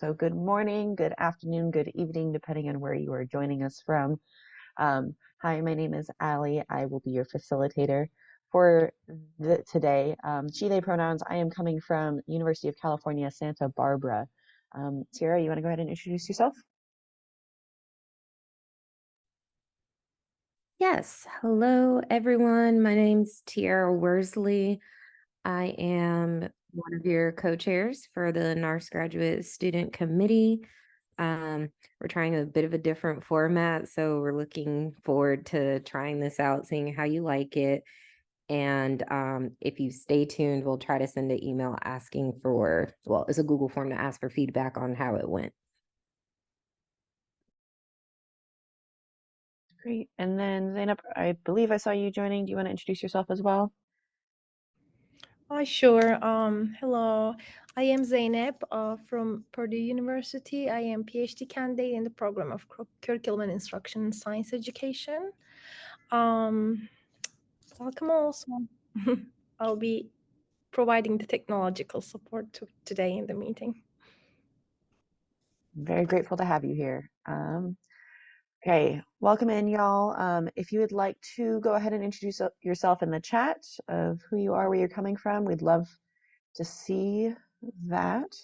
So good morning, good afternoon, good evening, depending on where you are joining us from. Hi, my name is Allie. I will be your facilitator for today. She, they pronouns. I am coming from University of California, Santa Barbara. Tiara, you want to go ahead and introduce yourself? Yes. Hello, everyone. My name's Tiara Worsley. I am one of your co-chairs for the NARST Graduate Student Committee. We're trying a bit of a different format, so we're looking forward to trying this out, seeing how you like it. And if you stay tuned, we'll try to send an email asking for, well, it's a Google form to ask for feedback on how it went. Great. And then Zainab, I believe I saw you joining. Do you want to introduce yourself as well? Hi, sure. Hello, I am Zeynep from Purdue University. I am PhD candidate in the program of Curriculum and Instruction in Science Education. Welcome also. I'll be providing the technological support today in the meeting. I'm very grateful to have you here. Okay, welcome in, y'all. If you would like to go ahead and introduce yourself in the chat of who you are, where you're coming from, we'd love to see that.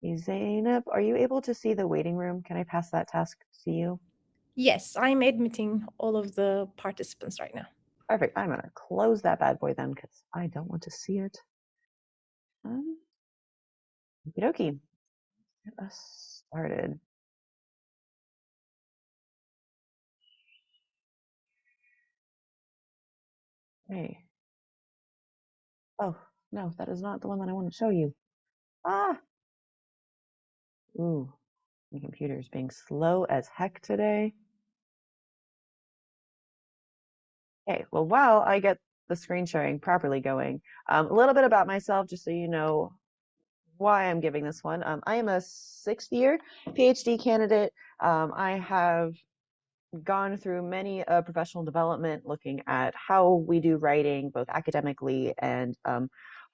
Zainab, are you able to see the waiting room? Can I pass that task to you? Yes, I'm admitting all of the participants right now. Perfect. I'm gonna close that bad boy then because I don't want to see it. Okie dokie. Get us started. Okay. Oh, no, that is not the one that I want to show you. Ah! Ooh, my computer is being slow as heck today. Okay, well, while I get the screen sharing properly going, a little bit about myself, just so you know why I'm giving this one. I am a sixth year PhD candidate. I have gone through many professional development looking at how we do writing, both academically and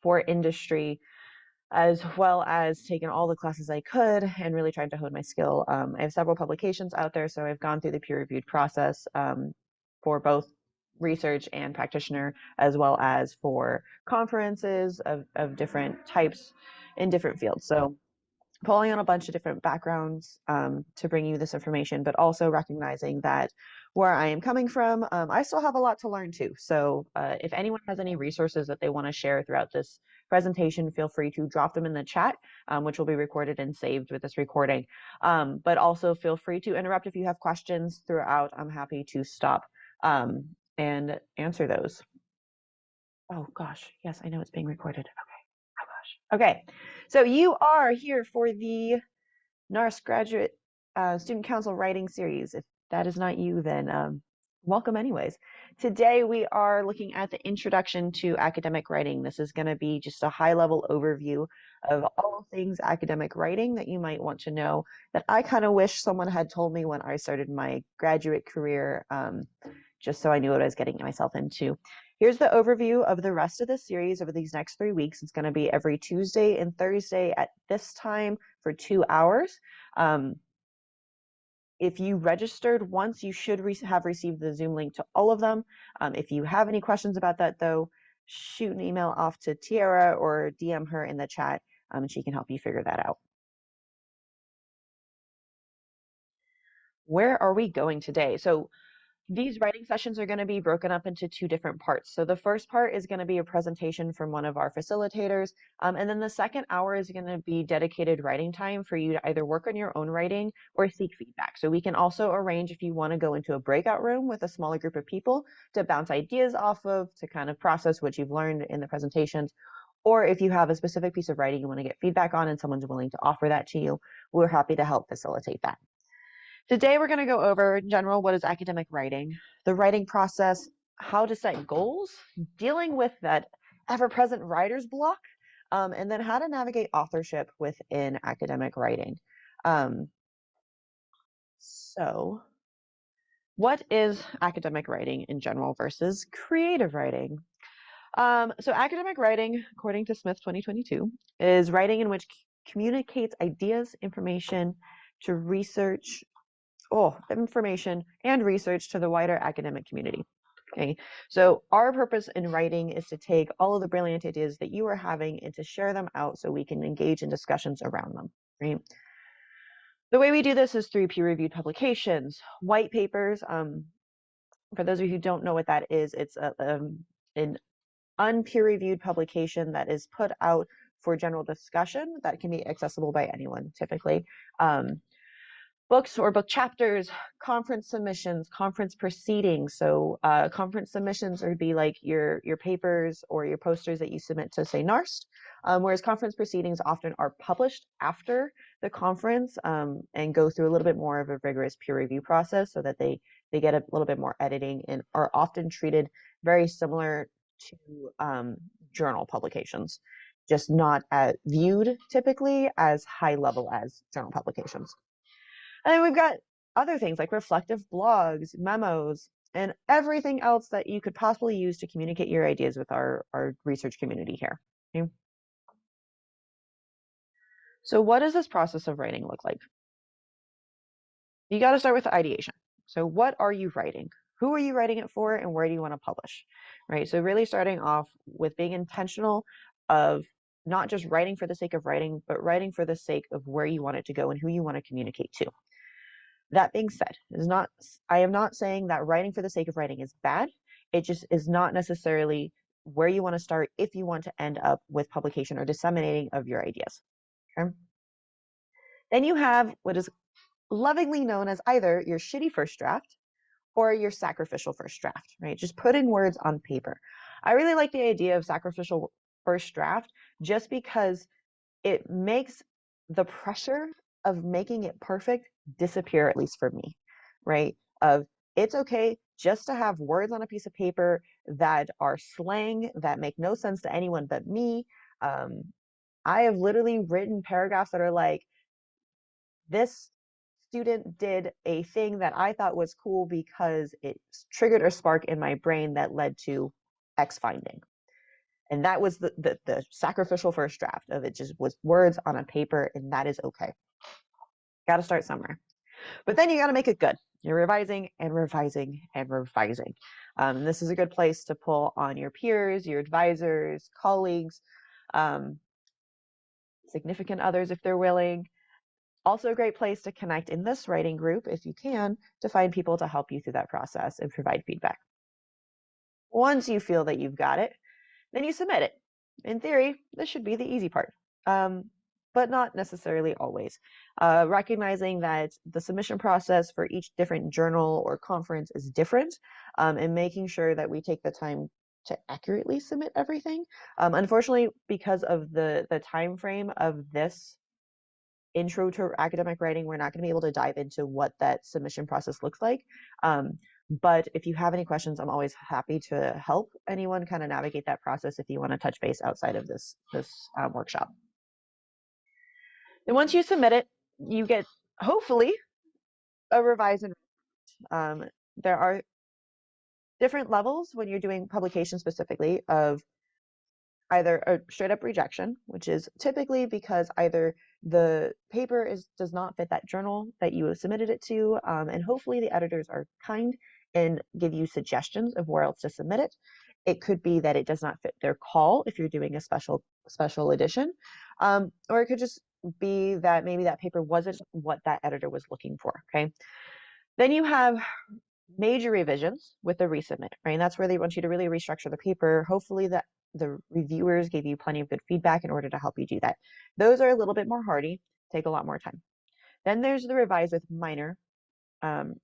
for industry, as well as taken all the classes I could and really tried to hone my skill. I have several publications out there, so I've gone through the peer-reviewed process for both research and practitioner, as well as for conferences of different types in different fields. So pulling on a bunch of different backgrounds to bring you this information, but also recognizing that where I am coming from, I still have a lot to learn too. So if anyone has any resources that they want to share throughout this presentation, feel free to drop them in the chat, which will be recorded and saved with this recording. But also feel free to interrupt if you have questions throughout. I'm happy to stop and answer those. Oh gosh, yes, I know it's being recorded. Okay. Oh gosh. Okay. So you are here for the NARST Graduate Student Council Writing Series. If that is not you, then welcome anyways. Today we are looking at the introduction to academic writing. This is going to be just a high-level overview of all things academic writing that you might want to know that I kind of wish someone had told me when I started my graduate career, just so I knew what I was getting myself into. Here's the overview of the rest of the series over these next 3 weeks. It's going to be every Tuesday and Thursday at this time for 2 hours. If you registered once, you should have received the Zoom link to all of them. If you have any questions about that, though, shoot an email off to Tiara or DM her in the chat, and she can help you figure that out. Where are we going today? So these writing sessions are going to be broken up into 2 different parts. So the first part is going to be a presentation from one of our facilitators. And then the second hour is going to be dedicated writing time for you to either work on your own writing or seek feedback. So we can also arrange if you want to go into a breakout room with a smaller group of people to bounce ideas off of, to kind of process what you've learned in the presentations. Or if you have a specific piece of writing you want to get feedback on and someone's willing to offer that to you, we're happy to help facilitate that. Today, we're going to go over, in general, what is academic writing, the writing process, how to set goals, dealing with that ever-present writer's block, and then how to navigate authorship within academic writing. So what is academic writing in general versus creative writing? So academic writing, according to Smith 2022, is writing in which communicates ideas, information to research, information and research to the wider academic community. Okay, so our purpose in writing is to take all of the brilliant ideas that you are having and to share them out so we can engage in discussions around them, right? The way we do this is through peer-reviewed publications, white papers. For those of you who don't know what that is, it's an unpeer-reviewed publication that is put out for general discussion that can be accessible by anyone, typically. Books or book chapters, conference submissions, conference proceedings. So conference submissions would be like your papers or your posters that you submit to, say, NARST, whereas conference proceedings often are published after the conference and go through a little bit more of a rigorous peer review process so that they get a little bit more editing and are often treated very similar to journal publications, just not viewed typically as high level as journal publications. And then we've got other things like reflective blogs, memos, and everything else that you could possibly use to communicate your ideas with our research community here. Okay? So what does this process of writing look like? You got to start with ideation. So what are you writing? Who are you writing it for, and where do you want to publish? Right? So really starting off with being intentional of not just writing for the sake of writing, but writing for the sake of where you want it to go and who you want to communicate to. That being said, I am not saying that writing for the sake of writing is bad. It just is not necessarily where you want to start if you want to end up with publication or disseminating of your ideas. Okay? Then you have what is lovingly known as either your shitty first draft or your sacrificial first draft, right? Just putting words on paper. I really like the idea of sacrificial first draft just because it makes the pressure of making it perfect disappear, at least for me, right? Of it's okay just to have words on a piece of paper that are slang that make no sense to anyone but me. I have literally written paragraphs that are like, this student did a thing that I thought was cool because it triggered a spark in my brain that led to X finding. And that was the sacrificial first draft of it, just was words on a paper, and that is okay. Got to start somewhere. But then you got to make it good. You're revising and revising and revising. And this is a good place to pull on your peers, your advisors, colleagues, significant others if they're willing. Also a great place to connect in this writing group, if you can, to find people to help you through that process and provide feedback. Once you feel that you've got it, then you submit it. In theory, this should be the easy part, but not necessarily always. Recognizing that the submission process for each different journal or conference is different, and making sure that we take the time to accurately submit everything. Unfortunately, because of the time frame of this intro to academic writing, we're not going to be able to dive into what that submission process looks like. But if you have any questions, I'm always happy to help anyone kind of navigate that process if you want to touch base outside of this workshop. And once you submit it, you get, hopefully, a revise and there are different levels when you're doing publication specifically of either a straight up rejection, which is typically because either the paper does not fit that journal that you have submitted it to, and hopefully the editors are kind and give you suggestions of where else to submit it. It could be that it does not fit their call if you're doing a special edition, or it could just be that maybe that paper wasn't what that editor was looking for. Okay, then you have major revisions with the resubmit, right? And that's where they want you to really restructure the paper. Hopefully that the reviewers gave you plenty of good feedback in order to help you do that. Those are a little bit more hardy, take a lot more time. Then there's the revise with minor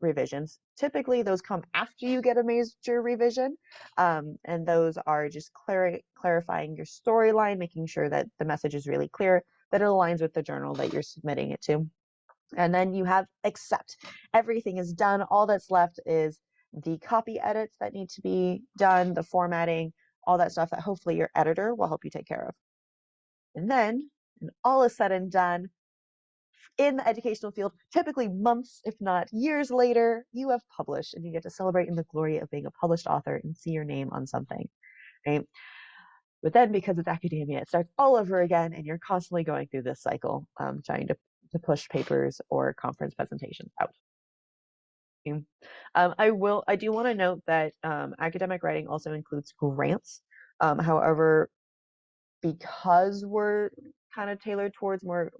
revisions. Typically those come after you get a major revision, and those are just clarifying your storyline, making sure that the message is really clear, that it aligns with the journal that you're submitting it to. And then you have accept. Everything is done. All that's left is the copy edits that need to be done, the formatting, all that stuff that hopefully your editor will help you take care of. And then, when all is said and done, in the educational field, typically months, if not years later, you have published and you get to celebrate in the glory of being a published author and see your name on something, right? But then because it's academia, it starts all over again, and you're constantly going through this cycle, trying to push papers or conference presentations out. I do want to note that academic writing also includes grants. However, because we're kind of tailored towards more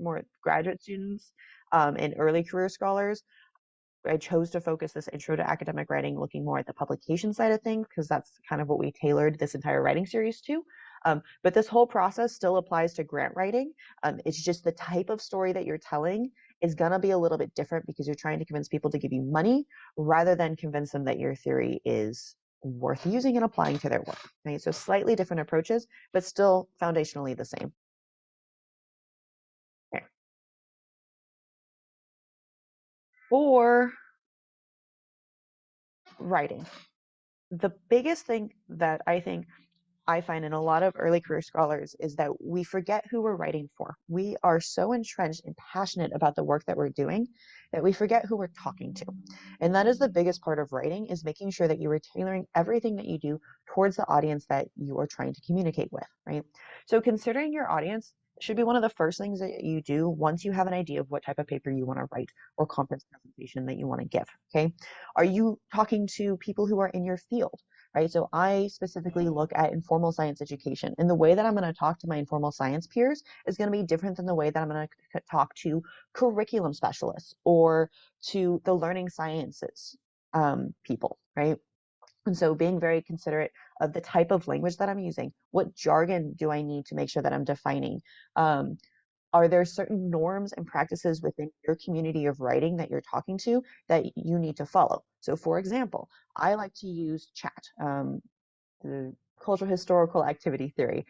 graduate students and early career scholars, I chose to focus this intro to academic writing looking more at the publication side of things, because that's kind of what we tailored this entire writing series to. But this whole process still applies to grant writing. It's just the type of story that you're telling is going to be a little bit different, because you're trying to convince people to give you money rather than convince them that your theory is worth using and applying to their work. Right? So slightly different approaches, but still foundationally the same. Okay. For writing, the biggest thing that I find in a lot of early career scholars is that we forget who we're writing for. We are so entrenched and passionate about the work that we're doing that we forget who we're talking to. And that is the biggest part of writing, is making sure that you are tailoring everything that you do towards the audience that you are trying to communicate with, right? So considering your audience should be one of the first things that you do once you have an idea of what type of paper you want to write or conference presentation that you want to give, okay? Are you talking to people who are in your field? Right? So I specifically look at informal science education, and the way that I'm going to talk to my informal science peers is going to be different than the way that I'm going to talk to curriculum specialists or to the learning sciences people, right? And so being very considerate of the type of language that I'm using, what jargon do I need to make sure that I'm defining? Are there certain norms and practices within your community of writing that you're talking to that you need to follow? So for example, I like to use chat, the cultural historical activity theory,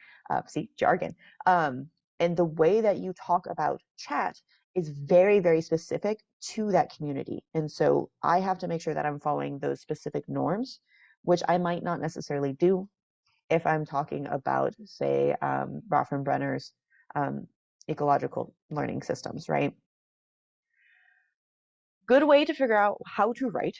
see, jargon. And the way that you talk about chat is very, very specific to that community. And so I have to make sure that I'm following those specific norms, which I might not necessarily do if I'm talking about, say, Brenner's ecological learning systems, right? Good way to figure out how to write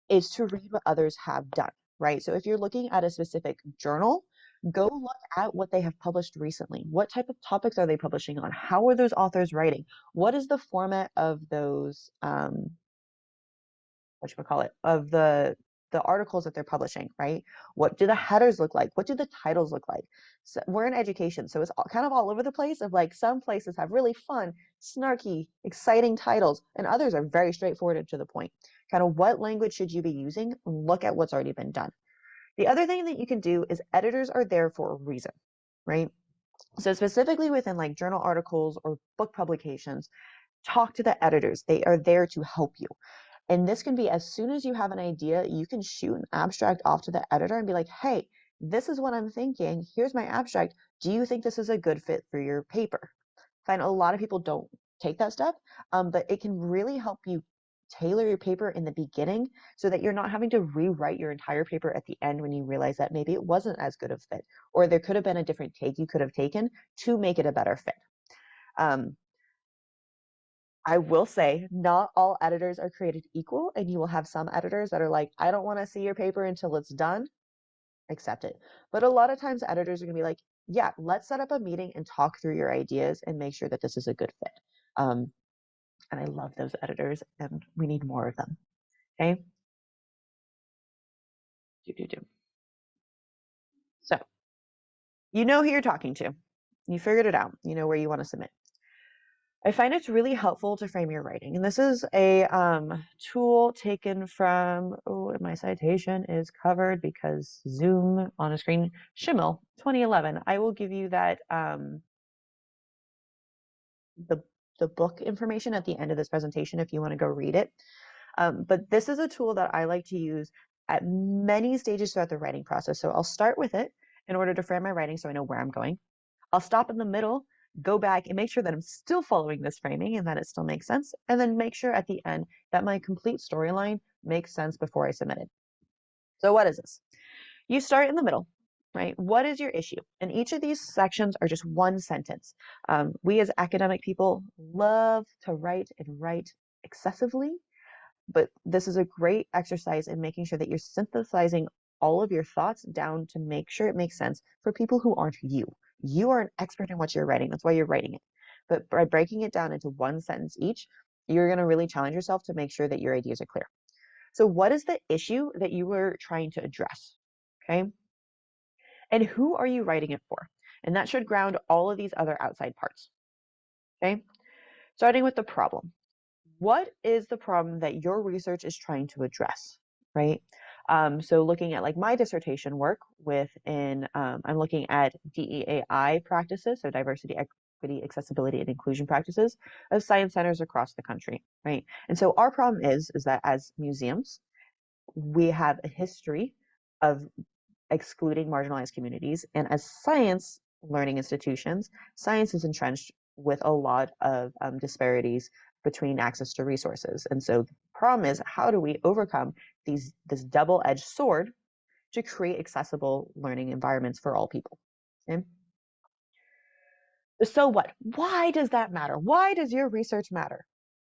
is to read what others have done, right? So if you're looking at a specific journal, go look at what they have published recently. What type of topics are they publishing on? How are those authors writing? What is the format of those, of the articles that they're publishing, right? What do the headers look like? What do the titles look like? So we're in education, so it's kind of all over the place. Of like, some places have really fun, snarky, exciting titles, and others are very straightforward and to the point. Kind of what language should you be using? Look at what's already been done. The other thing that you can do is editors are there for a reason, right? So specifically within like journal articles or book publications, talk to the editors. They are there to help you. And this can be as soon as you have an idea, you can shoot an abstract off to the editor and be like, hey, this is what I'm thinking. Here's my abstract. Do you think this is a good fit for your paper? I find a lot of people don't take that step, but it can really help you tailor your paper in the beginning so that you're not having to rewrite your entire paper at the end when you realize that maybe it wasn't as good of a fit, or there could have been a different take you could have taken to make it a better fit. I will say not all editors are created equal, and you will have some editors that are like, I don't want to see your paper until it's done. Accept it. But a lot of times editors are going to be like, yeah, let's set up a meeting and talk through your ideas and make sure that this is a good fit. And I love those editors, and we need more of them. Okay. So you know who you're talking to. You figured it out. You know where you want to submit. I find it's really helpful to frame your writing. And this is a tool taken from, my citation is covered because Zoom on a screen, Schimmel, 2011. I will give you that, the book information at the end of this presentation if you want to go read it. But this is a tool that I like to use at many stages throughout the writing process. So I'll start with it in order to frame my writing so I know where I'm going. I'll stop in the middle, go back and make sure that I'm still following this framing and that it still makes sense. And then make sure at the end that my complete storyline makes sense before I submit it. So what is this? You start in the middle, right? What is your issue? And each of these sections are just one sentence. We as academic people love to write and write excessively, but this is a great exercise in making sure that you're synthesizing all of your thoughts down to make sure it makes sense for people who aren't you. You are an expert in what you're writing. That's why you're writing it. But by breaking it down into one sentence each, you're going to really challenge yourself to make sure that your ideas are clear. So what is the issue that you were trying to address? Okay. And who are you writing it for? And that should ground all of these other outside parts. Okay. Starting with the problem. What is the problem that your research is trying to address, right? So looking at like my dissertation work I'm looking at DEAI practices, so diversity, equity, accessibility, and inclusion practices of science centers across the country, right? And so our problem is that as museums, we have a history of excluding marginalized communities, and as science learning institutions, science is entrenched with a lot of disparities between access to resources. And so the problem is, how do we overcome this double-edged sword to create accessible learning environments for all people? Okay? So what? Why does that matter? Why does your research matter?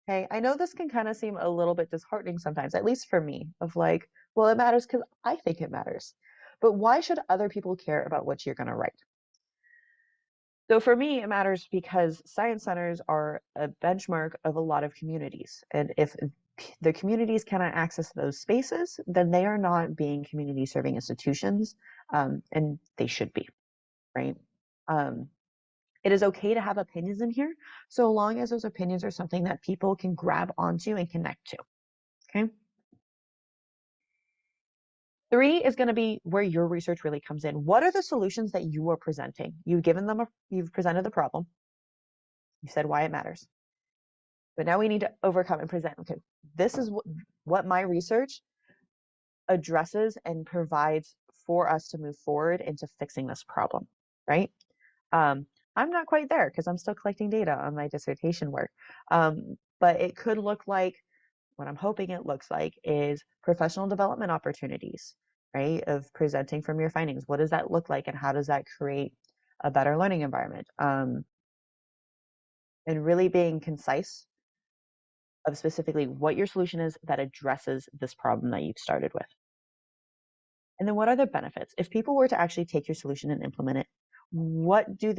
Okay, I know this can kind of seem a little bit disheartening sometimes, at least for me, of like, well, it matters because I think it matters. But why should other people care about what you're going to write? So for me, it matters because science centers are a benchmark of a lot of communities. And if the communities cannot access those spaces, then they are not being community serving institutions, and they should be, right? It is okay to have opinions in here, so long as those opinions are something that people can grab onto and connect to, okay? 3 is going to be where your research really comes in. What are the solutions that you are presenting? You've presented the problem. You said why it matters. But now we need to overcome and present, okay, this is what my research addresses and provides for us to move forward into fixing this problem, right? I'm not quite there because I'm still collecting data on my dissertation work. But it could look like, what I'm hoping it looks like is professional development opportunities, right? Of presenting from your findings. What does that look like and how does that create a better learning environment? And really being concise of specifically what your solution is that addresses this problem that you've started with. And then what are the benefits? If people were to actually take your solution and implement it, what do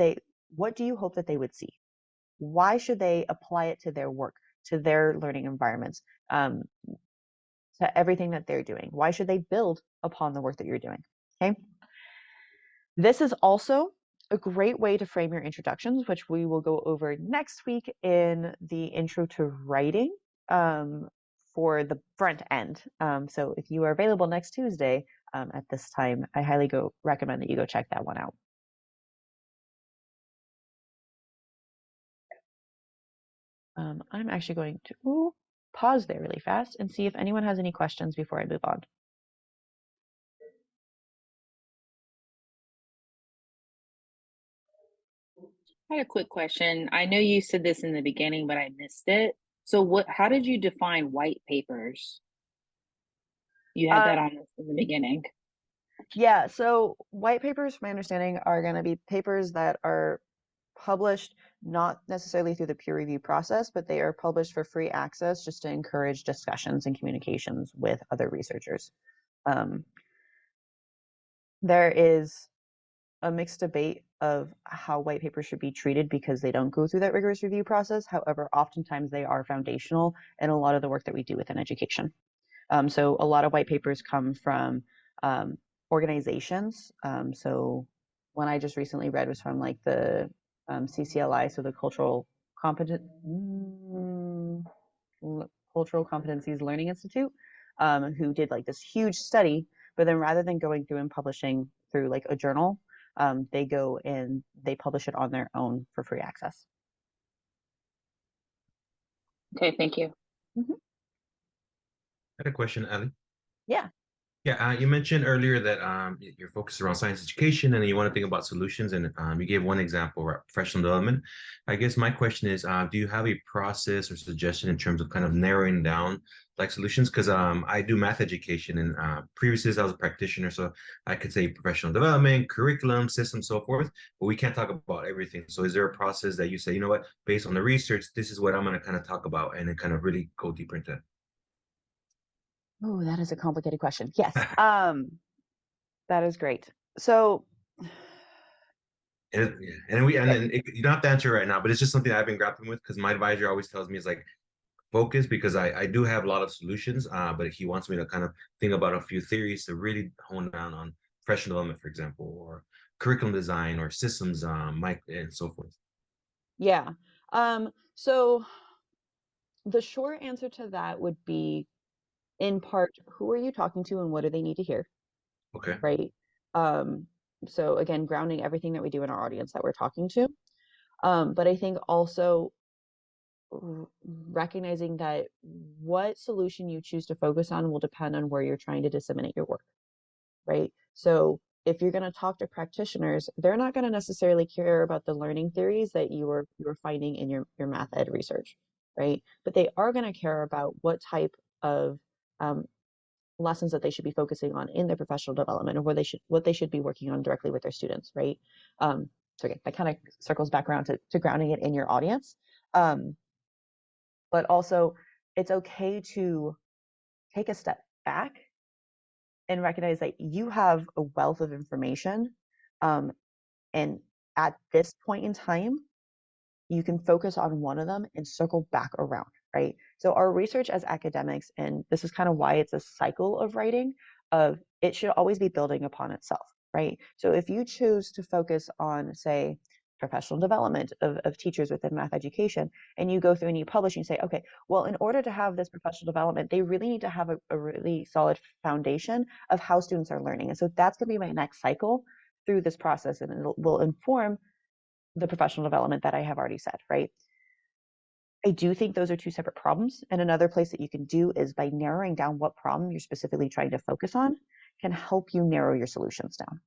you hope that they would see? Why should they apply it to their work, to their learning environments, to everything that they're doing? Why should they build upon the work that you're doing? Okay. This is also a great way to frame your introductions, which we will go over next week in the intro to writing for the front end. So if you are available next Tuesday at this time, I highly recommend that you go check that one out. I'm actually going to pause there really fast and see if anyone has any questions before I move on. I had a quick question. I know you said this in the beginning, but I missed it. So how did you define white papers? You had that on in the beginning. Yeah, so white papers, from my understanding, are going to be papers that are published not necessarily through the peer review process, but they are published for free access just to encourage discussions and communications with other researchers. There is a mixed debate of how white papers should be treated because they don't go through that rigorous review process. However, oftentimes they are foundational in a lot of the work that we do within education. So a lot of white papers come from organizations. So one I just recently read was from like the CCLI, so the Cultural Competencies Learning Institute, who did like this huge study, but then rather than going through and publishing through like a journal, they go and they publish it on their own for free access. Okay, thank you. Mm-hmm. I had a question, Ali. Yeah. Yeah, you mentioned earlier that you're focused around science education and you want to think about solutions, and you gave one example, right, professional development. I guess my question is, do you have a process or suggestion in terms of kind of narrowing down like solutions? Because I do math education, and previously I was a practitioner, so I could say professional development, curriculum, system, so forth, but we can't talk about everything. So is there a process that you say, you know what, based on the research, this is what I'm going to kind of talk about, and then kind of really go deeper into it? Oh, that is a complicated question. Yes. That is great. So And then you don't have to answer right now, but it's just something I've been grappling with because my advisor always tells me is like focus because I do have a lot of solutions, but he wants me to kind of think about a few theories to really hone down on professional development, for example, or curriculum design or systems, and so forth. yeah. So the short answer to that would be, in part, who are you talking to and what do they need to hear? Okay. Right. So again, grounding everything that we do in our audience that we're talking to. But I think also recognizing that what solution you choose to focus on will depend on where you're trying to disseminate your work, right? So if you're going to talk to practitioners, they're not going to necessarily care about the learning theories that you were finding in your math ed research, right? But they are going to care about what type of lessons that they should be focusing on in their professional development, or what they should be working on directly with their students, right? So again, that kind of circles back around to grounding it in your audience. But also, it's okay to take a step back and recognize that you have a wealth of information, and at this point in time, you can focus on one of them and circle back around, right? So our research as academics, and this is kind of why it's a cycle of writing, of it should always be building upon itself, right? So if you choose to focus on, say, professional development of teachers within math education, and you go through and you publish and you say, okay, well, in order to have this professional development, they really need to have a really solid foundation of how students are learning. And so that's going to be my next cycle through this process, and it will inform the professional development that I have already said, right? I do think those are two separate problems. And another place that you can do is by narrowing down what problem you're specifically trying to focus on can help you narrow your solutions down.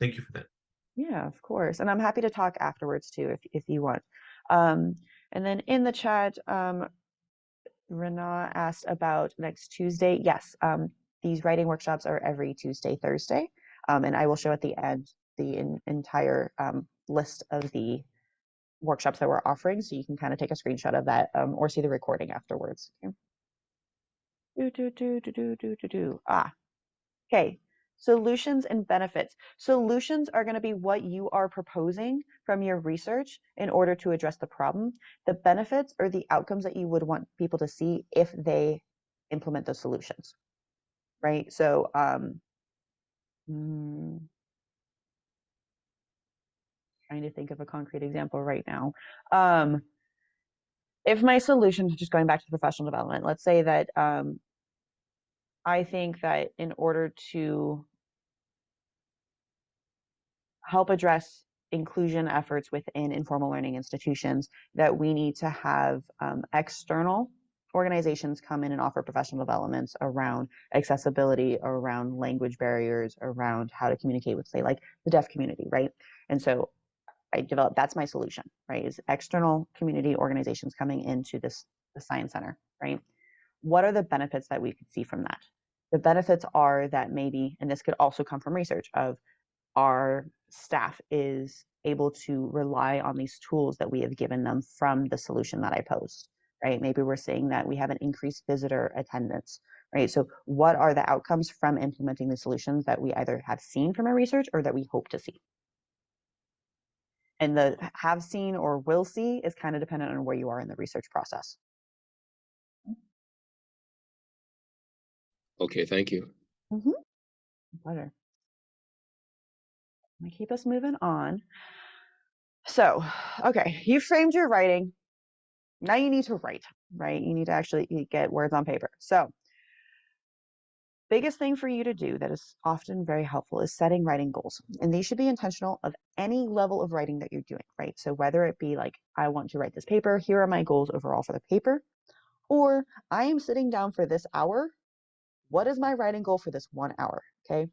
Thank you for that. Yeah, of course. And I'm happy to talk afterwards too, if you want. And then in the chat, Rena asked about next Tuesday. Yes, these writing workshops are every Tuesday, Thursday. And I will show at the end the entire list of the workshops that we're offering, so you can kind of take a screenshot of that, or see the recording afterwards. Okay. Solutions and benefits. Solutions are going to be what you are proposing from your research in order to address the problem. The benefits are the outcomes that you would want people to see if they implement those solutions, right? So trying to think of a concrete example right now. If my solution, just going back to professional development, let's say that I think that in order to help address inclusion efforts within informal learning institutions, that we need to have external organizations come in and offer professional developments around accessibility, around language barriers, around how to communicate with, say, like the deaf community, right? And so I developed, that's my solution, right? Is external community organizations coming into the Science Center, right? What are the benefits that we could see from that? The benefits are that maybe, and this could also come from research, of our staff is able to rely on these tools that we have given them from the solution that I posed, right? Maybe we're saying that we have an increased visitor attendance, right? So what are the outcomes from implementing the solutions that we either have seen from our research or that we hope to see? And the have seen or will see is kind of dependent on where you are in the research process. Okay, thank you. Pleasure. I'm gonna keep us moving on. So, okay, you framed your writing. Now you need to write, right? You need to actually get words on paper. So, biggest thing for you to do that is often very helpful is setting writing goals. And these should be intentional of any level of writing that you're doing, right? So whether it be like, I want to write this paper, here are my goals overall for the paper, or I am sitting down for this hour. What is my writing goal for this 1 hour? Okay.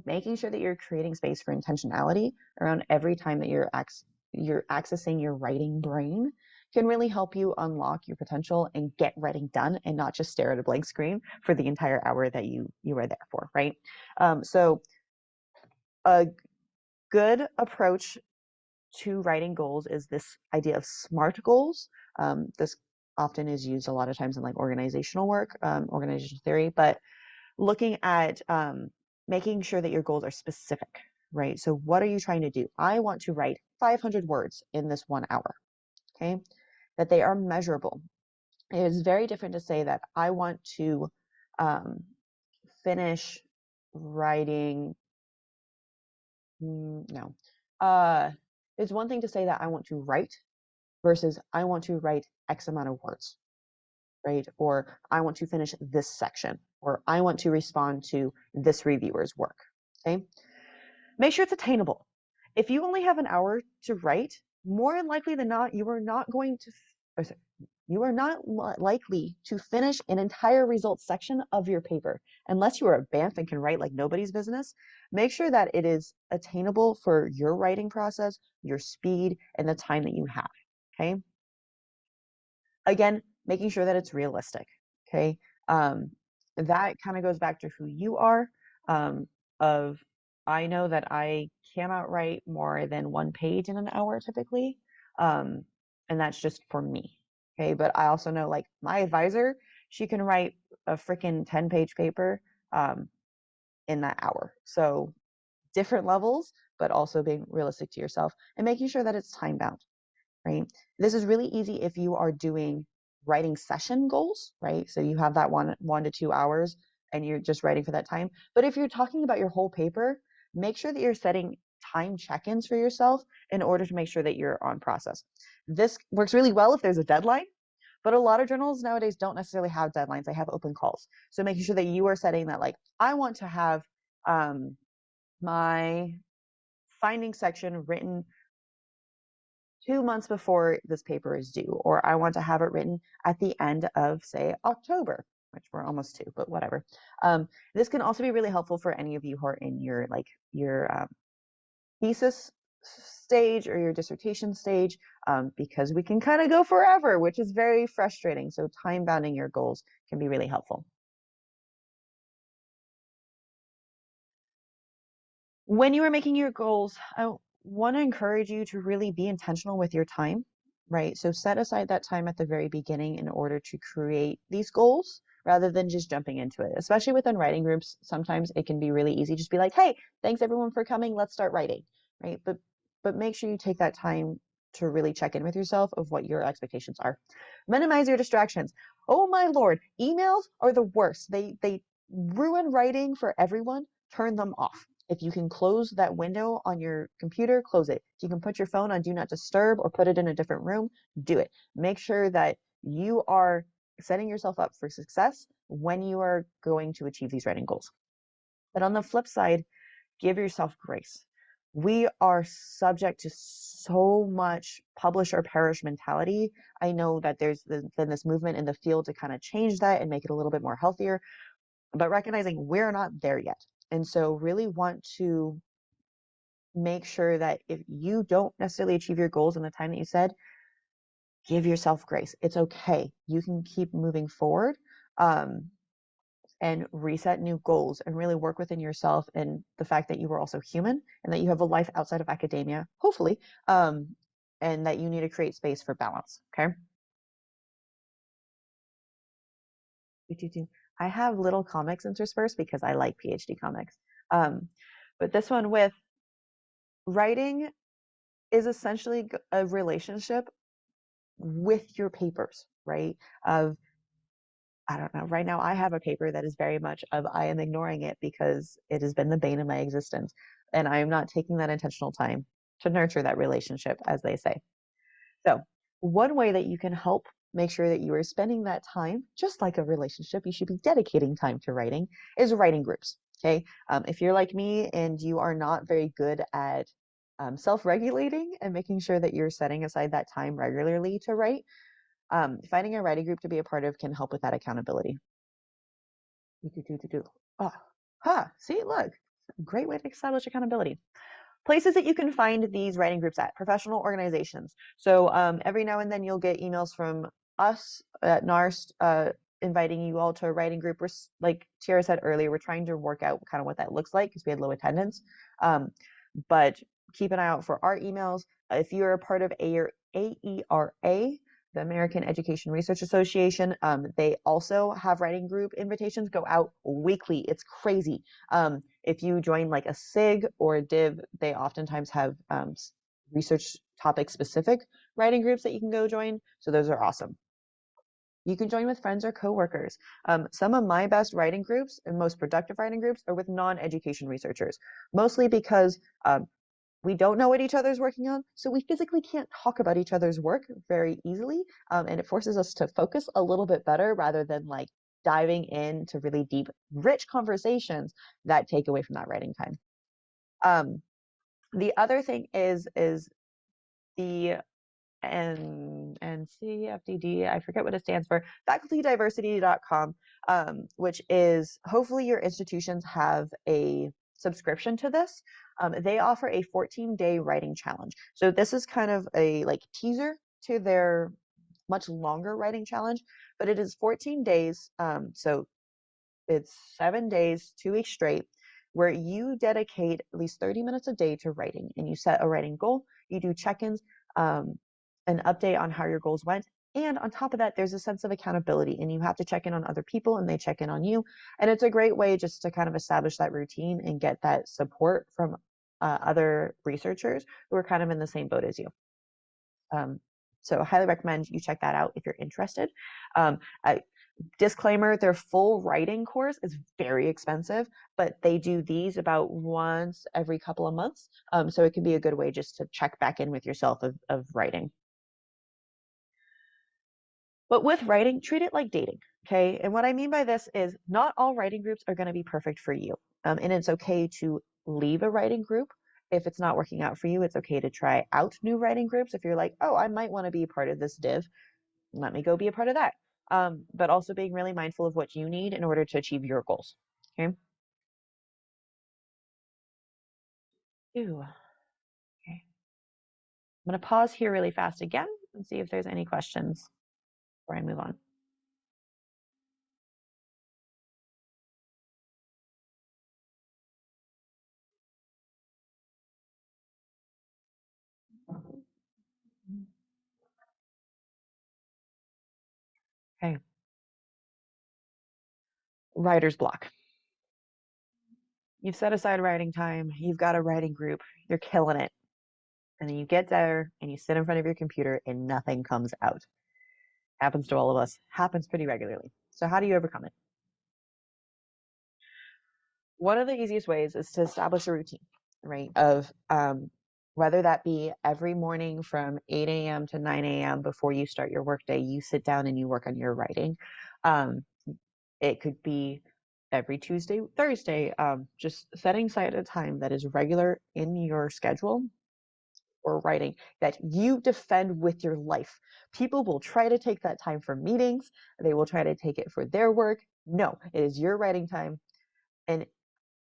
Making sure that you're creating space for intentionality around every time that you're accessing your writing brain can really help you unlock your potential and get writing done and not just stare at a blank screen for the entire hour that you are there for, right? So a good approach to writing goals is this idea of SMART goals. This often is used a lot of times in like organizational work, organizational theory, but looking at making sure that your goals are specific, right? So what are you trying to do? I want to write 500 words in this 1 hour, okay? That they are measurable. It is very different to say that I want to finish writing, no. It's one thing to say that I want to write versus I want to write X amount of words, right? Or I want to finish this section, or I want to respond to this reviewer's work, okay? Make sure it's attainable. If you only have an hour to write, more likely than not, you are not going to, you are not likely to finish an entire results section of your paper. Unless you are a BAMF and can write like nobody's business, make sure that it is attainable for your writing process, your speed, and the time that you have, okay? Again, making sure that it's realistic, okay? That kind of goes back to who you are, of I know that I cannot write more than 1 page in an hour typically, and that's just for me, okay? But I also know like my advisor, she can write a freaking 10-page paper in that hour. So different levels, but also being realistic to yourself and making sure that it's time bound, right? This is really easy if you are doing writing session goals, right? So you have that 1 to 2 hours and you're just writing for that time. But if you're talking about your whole paper, make sure that you're setting time check-ins for yourself in order to make sure that you're on process. This works really well if there's a deadline, but a lot of journals nowadays don't necessarily have deadlines. They have open calls. So making sure that you are setting that, like, I want to have my finding section written 2 months before this paper is due, or I want to have it written at the end of, say, October, which we're almost to, but whatever. This can also be really helpful for any of you who are in your thesis stage or your dissertation stage, because we can kind of go forever, which is very frustrating. So time bounding your goals can be really helpful. When you are making your goals, I want to encourage you to really be intentional with your time, right? So set aside that time at the very beginning in order to create these goals rather than just jumping into it. Especially within writing groups, sometimes it can be really easy. Just be like, hey, thanks everyone for coming. Let's start writing, right? But make sure you take that time to really check in with yourself of what your expectations are. Minimize your distractions. Oh my Lord, emails are the worst. They ruin writing for everyone. Turn them off. If you can close that window on your computer, close it. If you can put your phone on do not disturb or put it in a different room, do it. Make sure that you are setting yourself up for success when you are going to achieve these writing goals. But on the flip side, give yourself grace. We are subject to so much publish or perish mentality. I know that there's been this movement in the field to kind of change that and make it a little bit more healthier, but recognizing we're not there yet. And so really want to make sure that if you don't necessarily achieve your goals in the time that you said, give yourself grace. It's okay. You can keep moving forward, and reset new goals and really work within yourself and the fact that you are also human and that you have a life outside of academia, hopefully, and that you need to create space for balance. Okay. I have little comics interspersed because I like PhD comics. But this one with writing is essentially a relationship with your papers, right? Of, I don't know, right now I have a paper that is very much of I am ignoring it because it has been the bane of my existence. And I am not taking that intentional time to nurture that relationship, as they say. So one way that you can help make sure that you are spending that time, just like a relationship, you should be dedicating time to writing, is writing groups. Okay. If you're like me and you are not very good at self-regulating and making sure that you're setting aside that time regularly to write, finding a writing group to be a part of can help with that accountability. Oh, see, look, great way to establish accountability. Places that you can find these writing groups at: professional organizations. So every now and then you'll get emails from us at NARST inviting you all to a writing group. We're, like Tiara said earlier, we're trying to work out kind of what that looks like because we had low attendance. But keep an eye out for our emails. If you're a part of AERA, the American Education Research Association, they also have writing group invitations go out weekly. It's crazy. If you join like a SIG or a DIV, they oftentimes have research topic specific writing groups that you can go join. So those are awesome. You can join with friends or coworkers. Some of my best writing groups and most productive writing groups are with non-education researchers, mostly because we don't know what each other's working on, so we physically can't talk about each other's work very easily, and it forces us to focus a little bit better rather than like diving into really deep, rich conversations that take away from that writing time. The other thing is the NCFDD, I forget what it stands for, facultydiversity.com, which is hopefully your institutions have a subscription to this. They offer a 14-day writing challenge. So this is kind of a like teaser to their much longer writing challenge, but it is 14 days. So it's 7 days, 2 weeks straight, where you dedicate at least 30 minutes a day to writing, and you set a writing goal. You do check-ins, an update on how your goals went. And on top of that, there's a sense of accountability, and you have to check in on other people and they check in on you. And it's a great way just to kind of establish that routine and get that support from other researchers who are kind of in the same boat as you. So I highly recommend you check that out if you're interested. Disclaimer, their full writing course is very expensive, but they do these about once every couple of months. So it can be a good way just to check back in with yourself of writing. But with writing, treat it like dating, okay? And what I mean by this is not all writing groups are going to be perfect for you. And it's okay to leave a writing group. If it's not working out for you, it's okay to try out new writing groups. If you're like, oh, I might want to be a part of this div, let me go be a part of that. But also being really mindful of what you need in order to achieve your goals, okay? Ew. Okay. I'm going to pause here really fast again and see if there's any questions before I move on. Okay. Writer's block. You've set aside writing time, you've got a writing group, you're killing it. And then you get there and you sit in front of your computer and nothing comes out. Happens to all of us, happens pretty regularly. So how do you overcome it? One of the easiest ways is to establish a routine, right? Of whether that be every morning from 8 a.m. to 9 a.m. before you start your workday, you sit down and you work on your writing. It could be every Tuesday, Thursday, just setting aside a time that is regular in your schedule or writing that you defend with your life. People will try to take that time for meetings. They will try to take it for their work. No, it is your writing time. And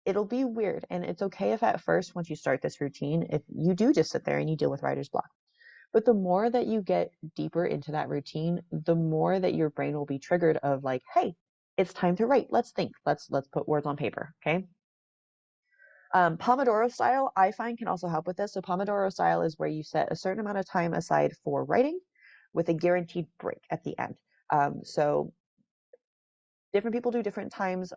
it'll be weird. And it's okay if at first, once you start this routine, if you do just sit there and you deal with writer's block. But the more that you get deeper into that routine, the more that your brain will be triggered of like, hey, it's time to write. Let's think. Let's put words on paper. Okay. Pomodoro style, I find, can also help with this. So Pomodoro style is where you set a certain amount of time aside for writing with a guaranteed break at the end. So different people do different times.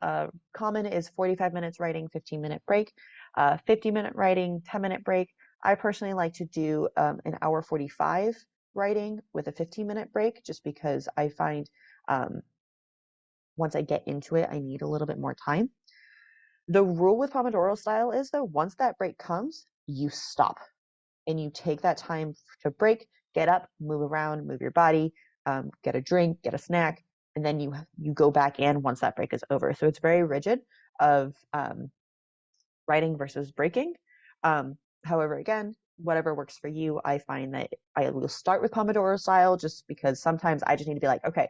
Common is 45 minutes writing, 15-minute break, 50-minute writing, 10-minute break. I personally like to do an hour 45 writing with a 15-minute break, just because I find once I get into it, I need a little bit more time. The rule with Pomodoro style is, though, once that break comes, you stop and you take that time to break, get up, move around, move your body, get a drink, get a snack, and then you go back in once that break is over. So it's very rigid of writing versus breaking. However, again, whatever works for you. I find that I will start with Pomodoro style just because sometimes I just need to be like, okay,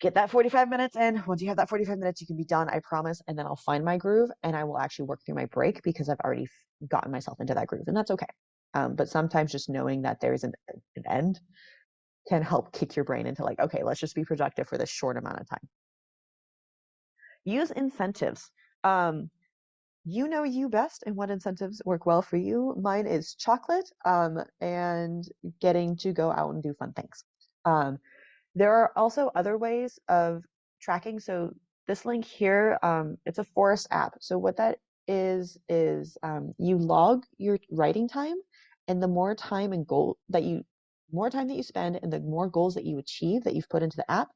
get that 45 minutes in. Once you have that 45 minutes, you can be done, I promise. And then I'll find my groove and I will actually work through my break because I've already gotten myself into that groove, and that's okay. But sometimes just knowing that there is an end can help kick your brain into like, okay, let's just be productive for this short amount of time. Use incentives. You know you best and what incentives work well for you. Mine is chocolate and getting to go out and do fun things. There are also other ways of tracking. So this link here, it's a Forest app. So what that is you log your writing time, and the more time that you spend and the more goals that you achieve that you've put into the app,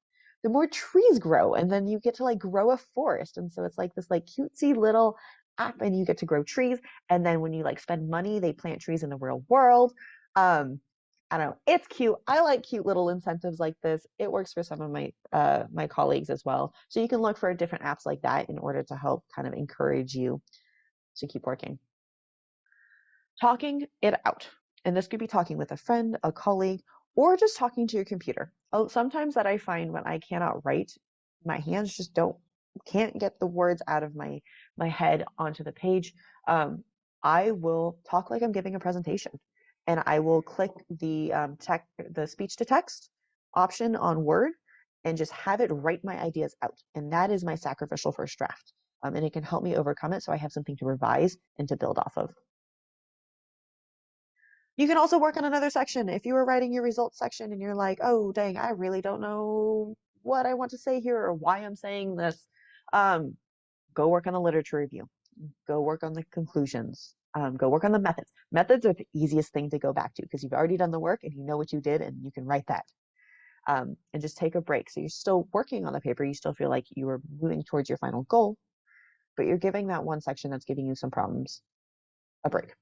the more trees grow, and then you get to like grow a forest. And so it's like this like cutesy little app, and you get to grow trees. And then when you like spend money, they plant trees in the real world. I don't know. It's cute. I like cute little incentives like this. It works for some of my colleagues as well. So you can look for different apps like that in order to help kind of encourage you to keep working. Talking it out. And this could be talking with a friend, a colleague, or just talking to your computer. Oh, sometimes that I find when I cannot write, my hands just can't get the words out of my head onto the page. I will talk like I'm giving a presentation, and I will click the speech to text option on Word and just have it write my ideas out. And that is my sacrificial first draft. And it can help me overcome it, so I have something to revise and to build off of. You can also work on another section. If you were writing your results section and you're like, oh, dang, I really don't know what I want to say here or why I'm saying this, go work on the literature review. Go work on the conclusions. Go work on the methods. Methods are the easiest thing to go back to because you've already done the work and you know what you did and you can write that. And just take a break. So you're still working on the paper. You still feel like you are moving towards your final goal, but you're giving that one section that's giving you some problems a break.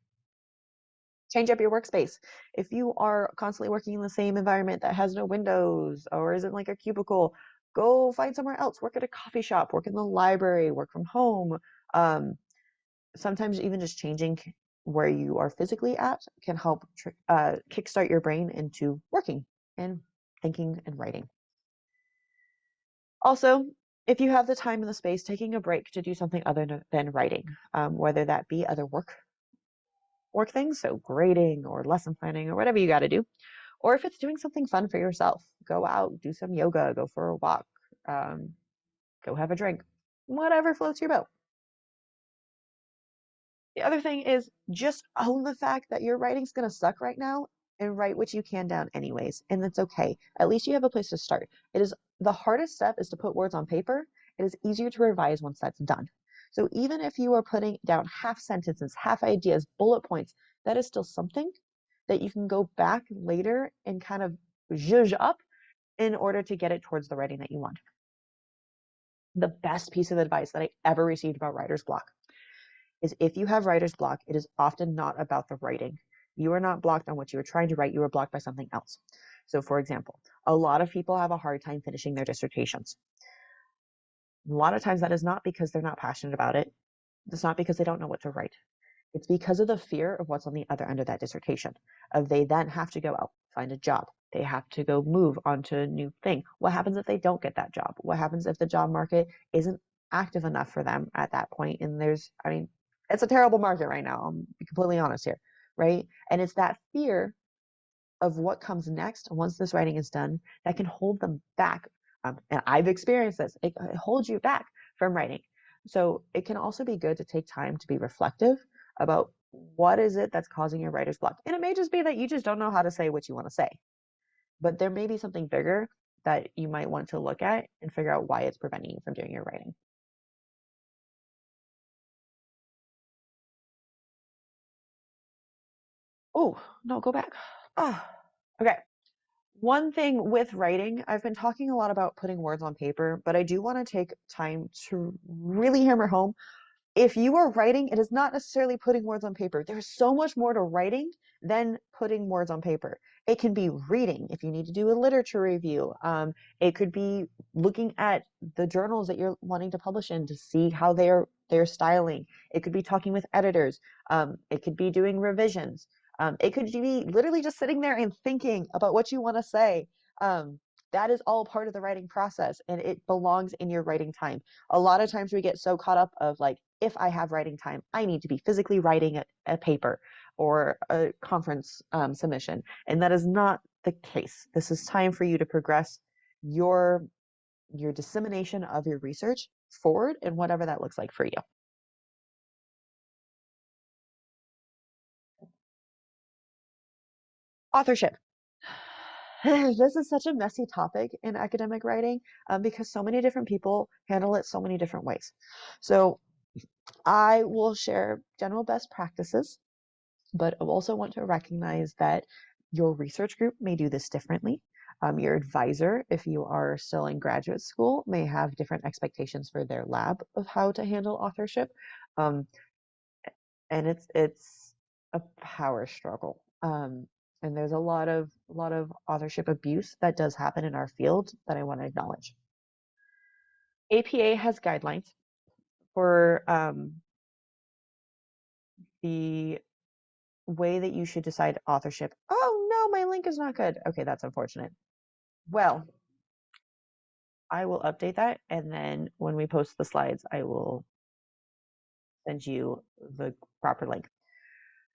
Change up your workspace. If you are constantly working in the same environment that has no windows or isn't like a cubicle, go find somewhere else. Work at a coffee shop, work in the library, work from home. Sometimes even just changing where you are physically at can help kickstart your brain into working and thinking and writing. Also, if you have the time and the space, taking a break to do something other than writing, whether that be other work things, so grading or lesson planning or whatever you got to do, or if it's doing something fun for yourself, go out, do some yoga, go for a walk, go have a drink, whatever floats your boat. The other thing is just own the fact that your writing's going to suck right now and write what you can down anyways, and that's okay. At least you have a place to start. It is the hardest step is to put words on paper. It is easier to revise once that's done. So even if you are putting down half sentences, half ideas, bullet points, that is still something that you can go back later and kind of zhuzh up in order to get it towards the writing that you want. The best piece of advice that I ever received about writer's block is if you have writer's block, it is often not about the writing. You are not blocked on what you are trying to write, you are blocked by something else. So for example, a lot of people have a hard time finishing their dissertations. A lot of times that is not because they're not passionate about it. It's not because they don't know what to write. It's because of the fear of what's on the other end of that dissertation, of they then have to go out, find a job. They have to go move on to a new thing. What happens if they don't get that job? What happens if the job market isn't active enough for them at that point? And it's a terrible market right now. I'll be completely honest here, right? And it's that fear of what comes next once this writing is done that can hold them back. And I've experienced this. It holds you back from writing. So it can also be good to take time to be reflective about what is it that's causing your writer's block. And it may just be that you just don't know how to say what you want to say. But there may be something bigger that you might want to look at and figure out why it's preventing you from doing your writing. Oh, no, go back. Okay. One thing with writing, I've been talking a lot about putting words on paper, but I do want to take time to really hammer home. If you are writing, it is not necessarily putting words on paper. There's so much more to writing than putting words on paper. It can be reading if you need to do a literature review. It could be looking at the journals that you're wanting to publish in to see how they're styling. It could be talking with editors. It could be doing revisions. It could be literally just sitting there and thinking about what you want to say. That is all part of the writing process, and it belongs in your writing time. A lot of times we get so caught up of like, if I have writing time, I need to be physically writing a paper or a conference submission. And that is not the case. This is time for you to progress your dissemination of your research forward and whatever that looks like for you. Authorship. This is such a messy topic in academic writing because so many different people handle it so many different ways. So I will share general best practices, but I also want to recognize that your research group may do this differently. Your advisor, if you are still in graduate school, may have different expectations for their lab of how to handle authorship. And it's a power struggle. And there's a lot of authorship abuse that does happen in our field that I want to acknowledge. APA has guidelines for the way that you should decide authorship. Oh no, my link is not good. Okay, that's unfortunate. Well, I will update that, and then when we post the slides, I will send you the proper link.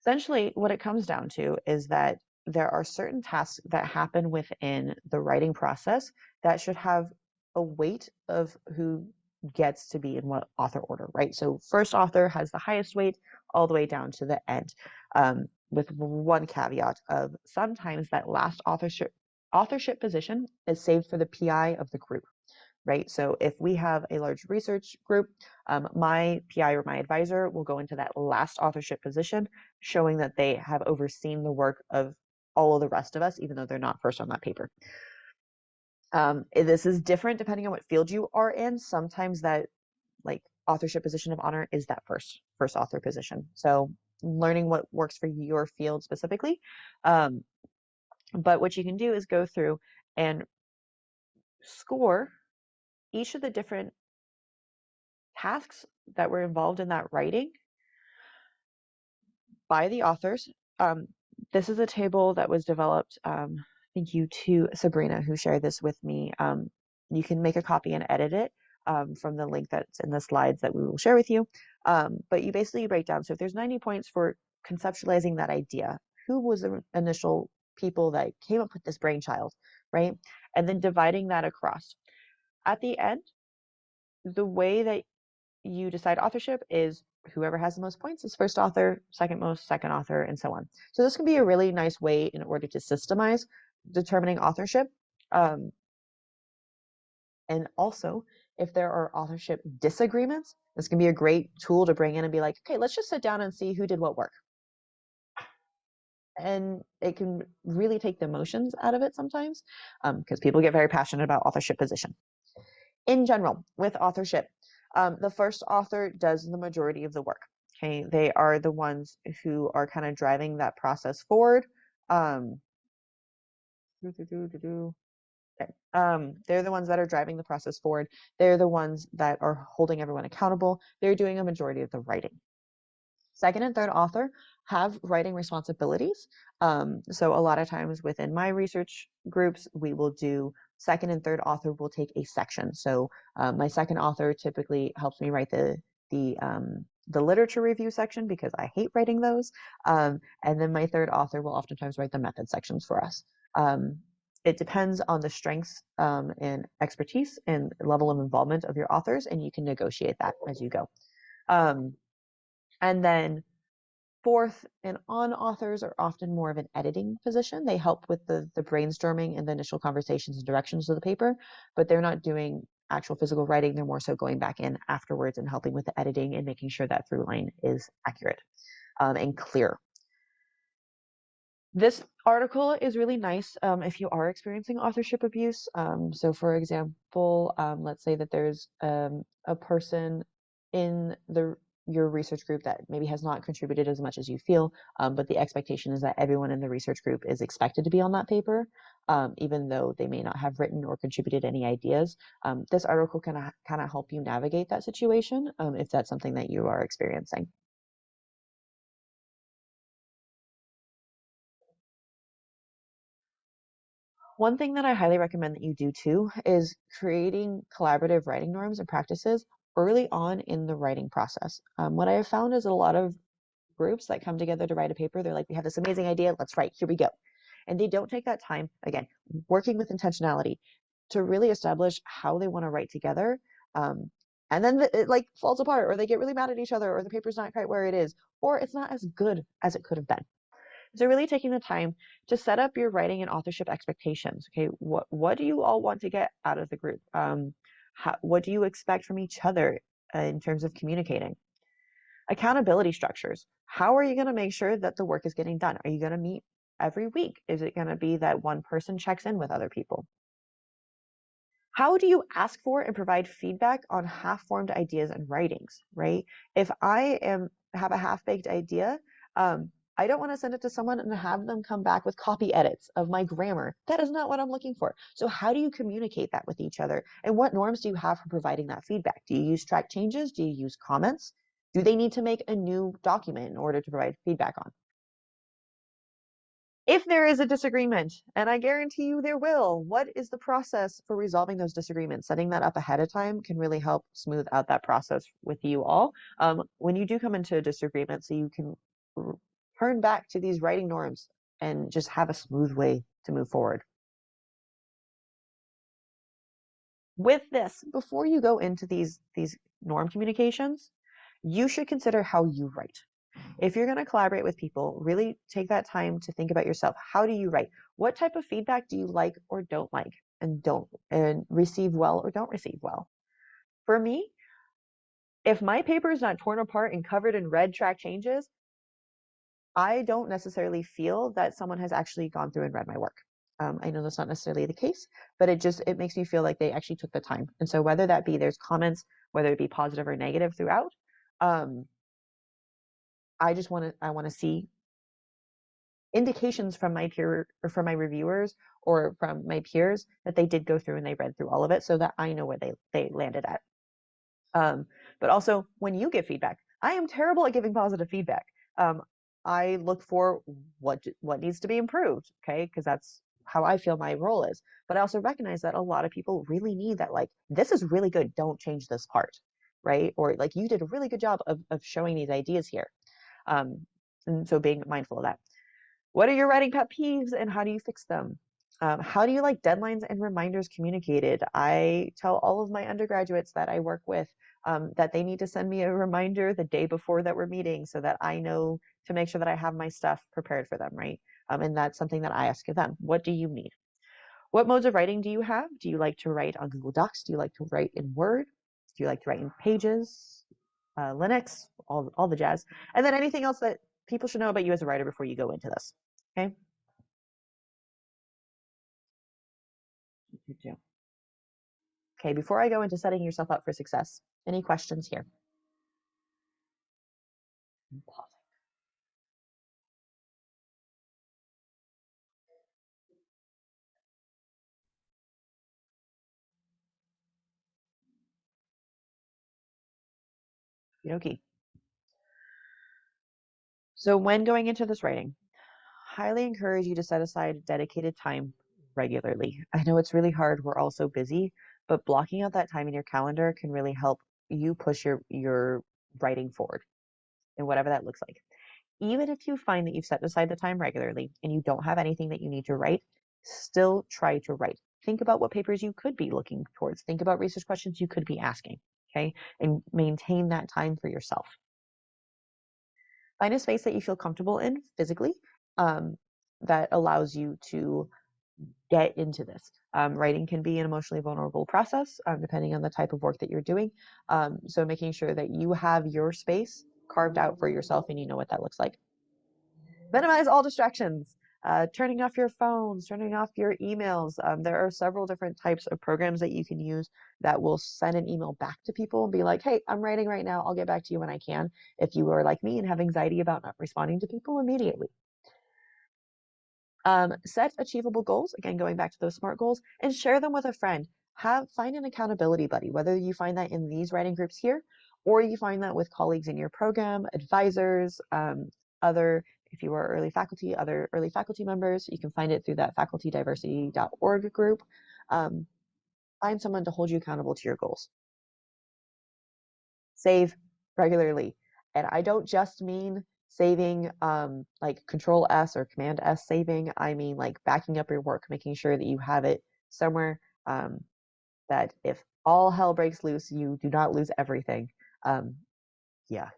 Essentially, what it comes down to is that there are certain tasks that happen within the writing process that should have a weight of who gets to be in what author order, right? So first author has the highest weight all the way down to the end, with one caveat of sometimes that last authorship position is saved for the PI of the group, right? So if we have a large research group, my PI or my advisor will go into that last authorship position, showing that they have overseen the work of all of the rest of us, even though they're not first on that paper. This is different depending on what field you are in. Sometimes that like authorship position of honor is that first author position. So learning what works for your field specifically. But what you can do is go through and score each of the different tasks that were involved in that writing by the authors. This is a table that was developed, thank you to Sabrina who shared this with me. You can make a copy and edit it from the link that's in the slides that we will share with you. But you basically break down, so if there's 90 points for conceptualizing that idea, who was the initial people that came up with this brainchild, right? And then dividing that across. At the end, the way that you decide authorship is whoever has the most points is first author, second most, second author, and so on. So this can be a really nice way in order to systemize determining authorship. And also, if there are authorship disagreements, this can be a great tool to bring in and be like, okay, let's just sit down and see who did what work. And it can really take the emotions out of it sometimes, because people get very passionate about authorship position. In general, with authorship, the first author does the majority of the work. Okay, they are the ones who are kind of driving that process forward. They're the ones that are driving the process forward. They're the ones that are holding everyone accountable. They're doing a majority of the writing. Second and third author have writing responsibilities. So a lot of times within my research groups, we will do second and third author will take a section. So my second author typically helps me write the literature review section because I hate writing those. And then my third author will oftentimes write the method sections for us. It depends on the strengths and expertise and level of involvement of your authors, and you can negotiate that as you go. And then fourth and on authors are often more of an editing position. They help with the brainstorming and the initial conversations and directions of the paper, but they're not doing actual physical writing. They're more so going back in afterwards and helping with the editing and making sure that through line is accurate and clear. This article is really nice if you are experiencing authorship abuse. So for example, let's say that there's a person in your research group that maybe has not contributed as much as you feel, but the expectation is that everyone in the research group is expected to be on that paper, even though they may not have written or contributed any ideas. This article can kind of help you navigate that situation if that's something that you are experiencing. One thing that I highly recommend that you do too is creating collaborative writing norms and practices early on in the writing process. What I have found is a lot of groups that come together to write a paper, they're like, we have this amazing idea, let's write, here we go. And they don't take that time, again, working with intentionality to really establish how they want to write together. And then it like falls apart, or they get really mad at each other, or the paper's not quite where it is, or it's not as good as it could have been. So really taking the time to set up your writing and authorship expectations. Okay, what do you all want to get out of the group? What do you expect from each other in terms of communicating? Accountability structures. How are you going to make sure that the work is getting done? Are you going to meet every week? Is it going to be that one person checks in with other people? How do you ask for and provide feedback on half-formed ideas and writings, right? If I have a half-baked idea, I don't want to send it to someone and have them come back with copy edits of my grammar. That is not what I'm looking for. So how do you communicate that with each other? And what norms do you have for providing that feedback? Do you use track changes? Do you use comments? Do they need to make a new document in order to provide feedback on? If there is a disagreement, and I guarantee you there will, what is the process for resolving those disagreements? Setting that up ahead of time can really help smooth out that process with you all. When you do come into a disagreement, so you can turn back to these writing norms and just have a smooth way to move forward. With this, before you go into these norm communications, you should consider how you write. If you're going to collaborate with people, really take that time to think about yourself. How do you write? What type of feedback do you like or don't like and receive well or don't receive well? For me, if my paper is not torn apart and covered in red track changes, I don't necessarily feel that someone has actually gone through and read my work. I know that's not necessarily the case, but it makes me feel like they actually took the time. And so whether that be there's comments, whether it be positive or negative throughout, I want to see indications from my peer or from my reviewers or from my peers that they did go through and they read through all of it so that I know where they landed at. But also when you give feedback, I am terrible at giving positive feedback. I look for what needs to be improved, okay? Because that's how I feel my role is. But I also recognize that a lot of people really need that, like, this is really good, don't change this part, right? Or like, you did a really good job of showing these ideas here. And so being mindful of that. What are your writing pet peeves and how do you fix them? How do you like deadlines and reminders communicated? I tell all of my undergraduates that I work with that they need to send me a reminder the day before that we're meeting so that I know to make sure that I have my stuff prepared for them, right? And that's something that I ask of them. What do you need? What modes of writing do you have? Do you like to write on Google Docs? Do you like to write in Word? Do you like to write in Pages, Linux, all the jazz? And then anything else that people should know about you as a writer before you go into this, okay? Okay, before I go into setting yourself up for success, any questions here? I'm pausing. Okay. So when going into this writing, highly encourage you to set aside dedicated time regularly. I know it's really hard. We're all so busy, but blocking out that time in your calendar can really help you push your writing forward and whatever that looks like. Even if you find that you've set aside the time regularly and you don't have anything that you need to write, still try to write. Think about what papers you could be looking towards. Think about research questions you could be asking, okay? And maintain that time for yourself. Find a space that you feel comfortable in physically that allows you to get into this. Writing can be an emotionally vulnerable process depending on the type of work that you're doing. So making sure that you have your space carved out for yourself and you know what that looks like. Minimize all distractions. Turning off your phones, turning off your emails. There are several different types of programs that you can use that will send an email back to people and be like, hey, I'm writing right now. I'll get back to you when I can. If you are like me and have anxiety about not responding to people immediately. Set achievable goals, again, going back to those SMART goals, and share them with a friend. Find an accountability buddy, whether you find that in these writing groups here, or you find that with colleagues in your program, advisors, if you are other early faculty members, you can find it through that facultydiversity.org group. Find someone to hold you accountable to your goals. Save regularly. And I don't just mean saving like Control S or Command S saving. I mean like backing up your work, making sure that you have it somewhere that if all hell breaks loose, you do not lose everything. Yeah.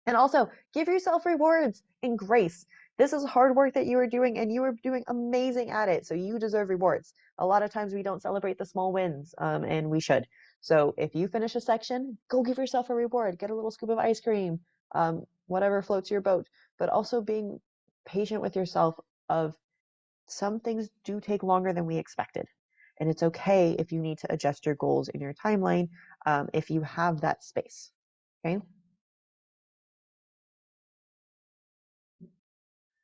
And also give yourself rewards and grace. this is hard work that you are doing, and you are doing amazing at it. So you deserve rewards. A lot of times we don't celebrate the small wins, and we should. So if you finish a section, go give yourself a reward. Get a little scoop of ice cream, whatever floats your boat. But also being patient with yourself of some things do take longer than we expected. And it's okay if you need to adjust your goals in your timeline if you have that space. Okay.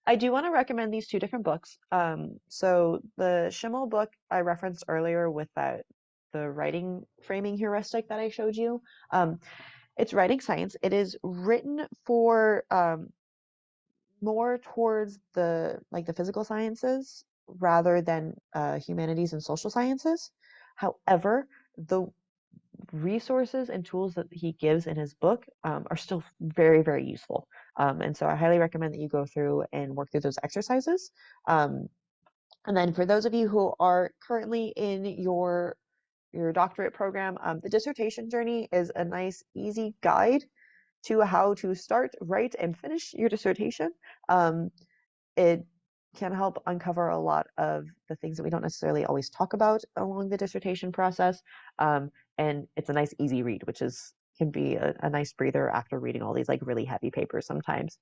I do want to recommend these two different books. So the Schimmel book I referenced earlier with the writing framing heuristic that I showed you. It's writing science. It is written for more towards the physical sciences rather than humanities and social sciences. However, the resources and tools that he gives in his book are still very, very useful. And so I highly recommend that you go through and work through those exercises. And then for those of you who are currently in your doctorate program, the dissertation journey is a nice, easy guide to how to start, write, and finish your dissertation. It can help uncover a lot of the things that we don't necessarily always talk about along the dissertation process. And it's a nice, easy read, which can be a nice breather after reading all these really heavy papers sometimes.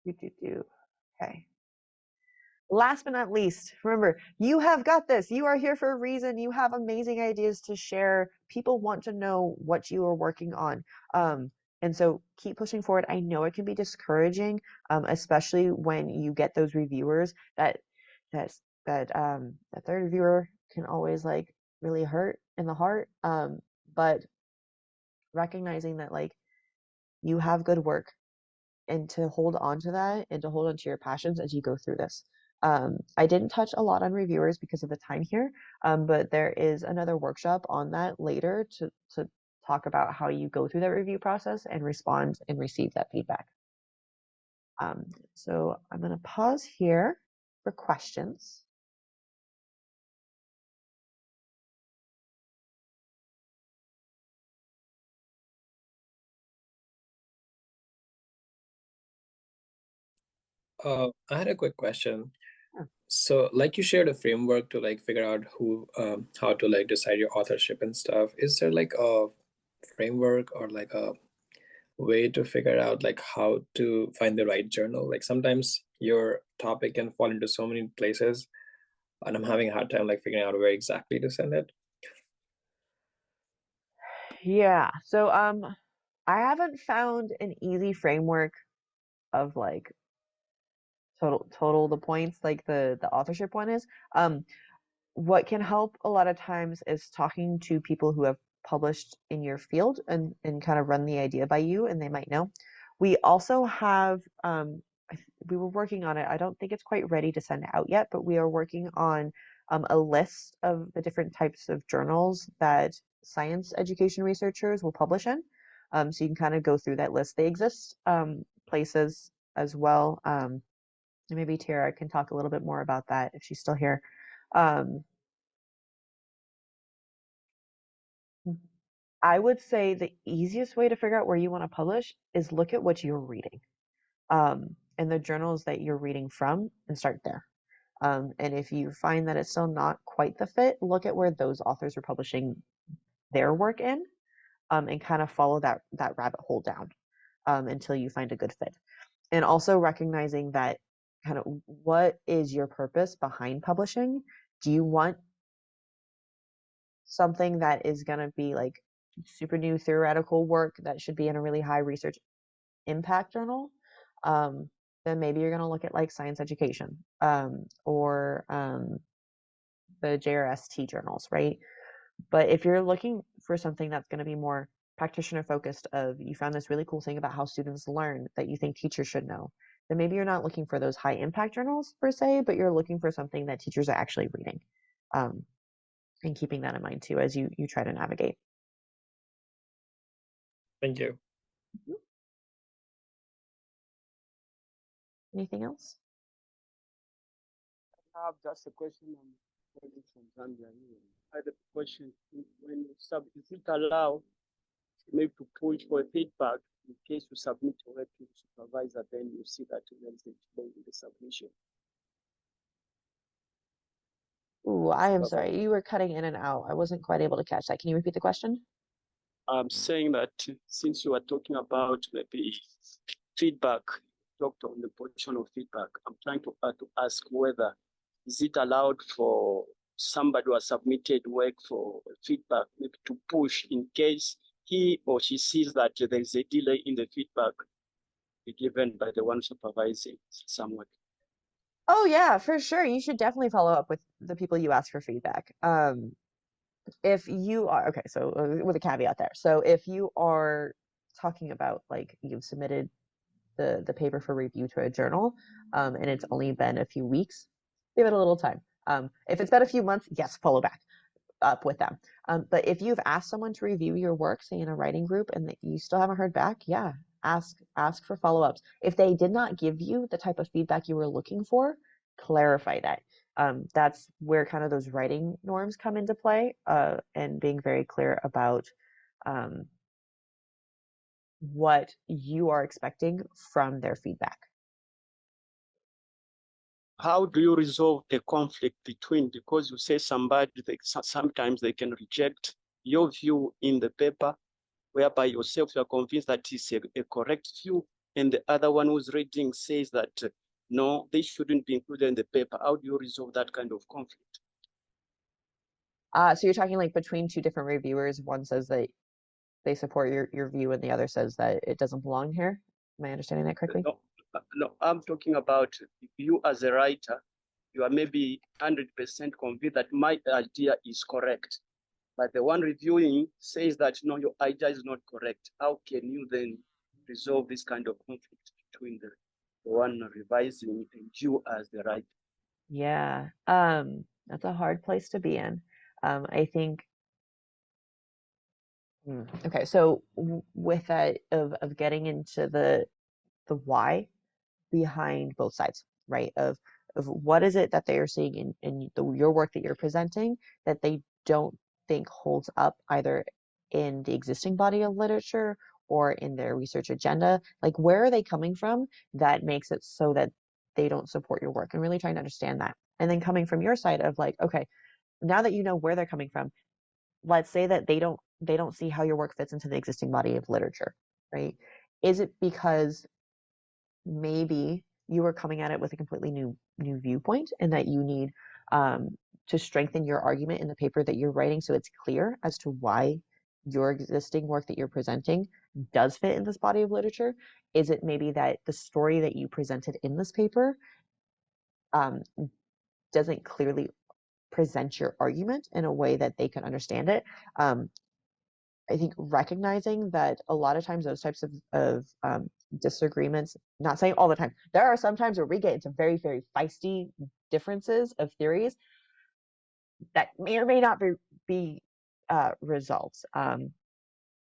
Okay. Last but not least, remember, you have got this. You are here for a reason. You have amazing ideas to share. People want to know what you are working on. And so keep pushing forward. I know it can be discouraging, especially when you get those reviewers that third reviewer can always really hurt in the heart. But recognizing that you have good work, and to hold on to that and to hold on to your passions as you go through this. I didn't touch a lot on reviewers because of the time here, but there is another workshop on that later to talk about how you go through that review process and respond and receive that feedback. So I'm going to pause here for questions. I had a quick question. Sure. So, you shared a framework to figure out how to decide your authorship and stuff. Is there a framework or a way to figure out how to find the right journal? Sometimes your topic can fall into so many places, and I'm having a hard time figuring out where exactly to send it. Yeah. So I haven't found an easy framework of total the points like the authorship one is. What can help a lot of times is talking to people who have published in your field and kind of run the idea by you, and they might know. We also have we were working on it. I don't think it's quite ready to send out yet, but we are working on a list of the different types of journals that science education researchers will publish in. So you can kind of go through that list. They exist places as well. And maybe Tara can talk a little bit more about that if she's still here. I would say the easiest way to figure out where you want to publish is look at what you're reading and the journals that you're reading from, and start there. And if you find that it's still not quite the fit, look at where those authors are publishing their work in, and kind of follow that rabbit hole down until you find a good fit. And also recognizing that kind of what is your purpose behind publishing? Do you want something that is going to be super new theoretical work that should be in a really high research impact journal? Then maybe you're going to look at science education or the JRST journals, right? But if you're looking for something that's going to be more practitioner focused, of you found this really cool thing about how students learn that you think teachers should know, then maybe you're not looking for those high impact journals per se, but you're looking for something that teachers are actually reading. And keeping that in mind too as you try to navigate. Thank you. Anything else? I have just a question. I'm calling from Zambia. I had a question. When is it allowed maybe to push for feedback in case you submit your work to the supervisor, then you see that there is a delay in the submission. Ooh, I am sorry. You were cutting in and out. I wasn't quite able to catch that. Can you repeat the question? I'm saying that since you are talking about maybe feedback, talked on the portion of feedback, I'm trying to ask whether is it allowed for somebody who has submitted work for feedback maybe to push in case he or she sees that there is a delay in the feedback given by the one supervising someone. Oh yeah, for sure. You should definitely follow up with the people you ask for feedback. If you are okay, so with a caveat there. So if you are talking about like you've submitted the paper for review to a journal, and it's only been a few weeks, give it a little time. If it's been a few months, yes, follow back up with them. But if you've asked someone to review your work, say in a writing group, and that you still haven't heard back, yeah, ask for follow-ups. If they did not give you the type of feedback you were looking for, clarify that. That's where kind of those writing norms come into play, and being very clear about what you are expecting from their feedback. How do you resolve a conflict between, because you say somebody, sometimes they can reject your view in the paper, whereby yourself you are convinced that it's a correct view, and the other one who's reading says that no, they shouldn't be included in the paper. How do you resolve that kind of conflict? So you're talking like between two different reviewers. One says that they support your view, and the other says that it doesn't belong here. Am I understanding that correctly? No, I'm talking about you as a writer. You are maybe 100% convinced that my idea is correct, but the one reviewing says that no, your idea is not correct. How can you then resolve this kind of conflict between the one revising and you as the writer? Yeah, that's a hard place to be in. I think. Okay, so with that of getting into the why behind both sides, right? Of what is it that they are seeing in your work that you're presenting that they don't think holds up either in the existing body of literature or in their research agenda. Like, where are they coming from that makes it so that they don't support your work, and really trying to understand that. And then coming from your side of like, okay, now that you know where they're coming from, let's say that they don't see how your work fits into the existing body of literature, right? Is it because maybe you are coming at it with a completely new viewpoint, and that you need to strengthen your argument in the paper that you're writing so it's clear as to why your existing work that you're presenting does fit in this body of literature? Is it maybe that the story that you presented in this paper doesn't clearly present your argument in a way that they can understand it? I think recognizing that a lot of times those types of disagreements, not saying all the time, there are some times where we get into very, very feisty differences of theories that may or may not be resolved.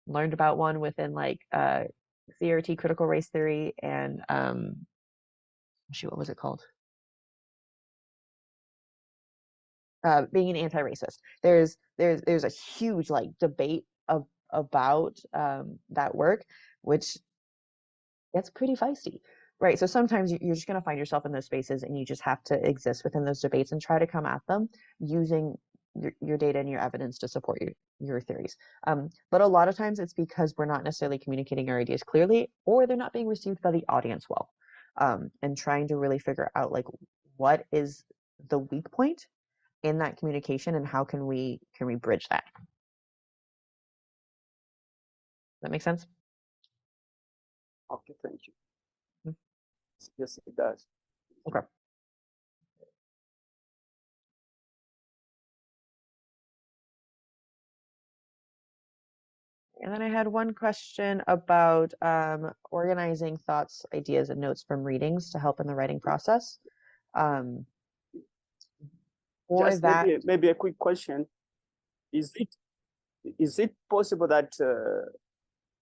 Learned about one within like CRT, critical race theory, and shoot, what was it called? Being an anti-racist. There's a huge like debate about that work, which gets pretty feisty, right? So sometimes you're just going to find yourself in those spaces, and you just have to exist within those debates and try to come at them using your data and your evidence to support your theories. But a lot of times it's because we're not necessarily communicating our ideas clearly, or they're not being received by the audience well, and trying to really figure out like what is the weak point in that communication, and how can we bridge that? Does that make sense? Okay, thank you. Yes, it does. Okay. And then I had one question about organizing thoughts, ideas, and notes from readings to help in the writing process. For Just that, maybe a quick question. Is it possible that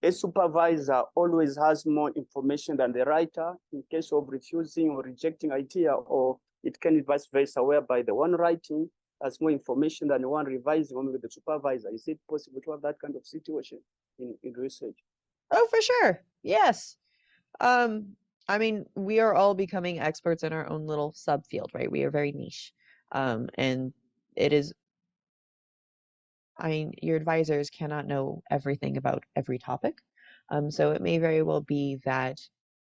a supervisor always has more information than the writer in case of refusing or rejecting idea, or it can be vice versa, whereby the one writing has more information than the one revising, only with the supervisor? Is it possible to have that kind of situation in research? Oh, for sure. Yes. I mean, we are all becoming experts in our own little subfield, right? We are very niche. And it is, I mean, your advisors cannot know everything about every topic. So it may very well be that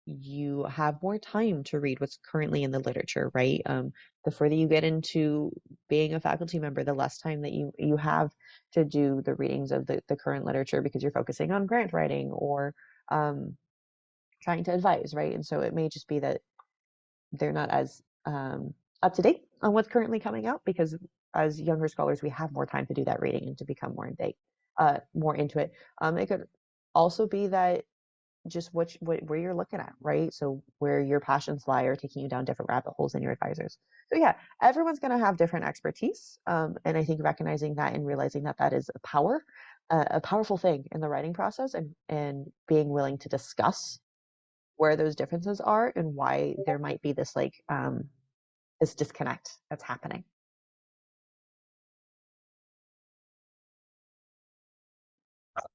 you have more time to read what's currently in the literature, right? The further you get into being a faculty member, the less time that you have to do the readings of the current literature because you're focusing on grant writing or trying to advise, right? And so it may just be that they're not as up to date on what's currently coming out because as younger scholars, we have more time to do that reading and to become more more into it. It could also be that just where you're looking at, right? So where your passions lie are taking you down different rabbit holes in your advisors. So yeah, everyone's going to have different expertise, and I think recognizing that and realizing that that is a powerful thing in the writing process, and being willing to discuss where those differences are and why there might be this this disconnect that's happening.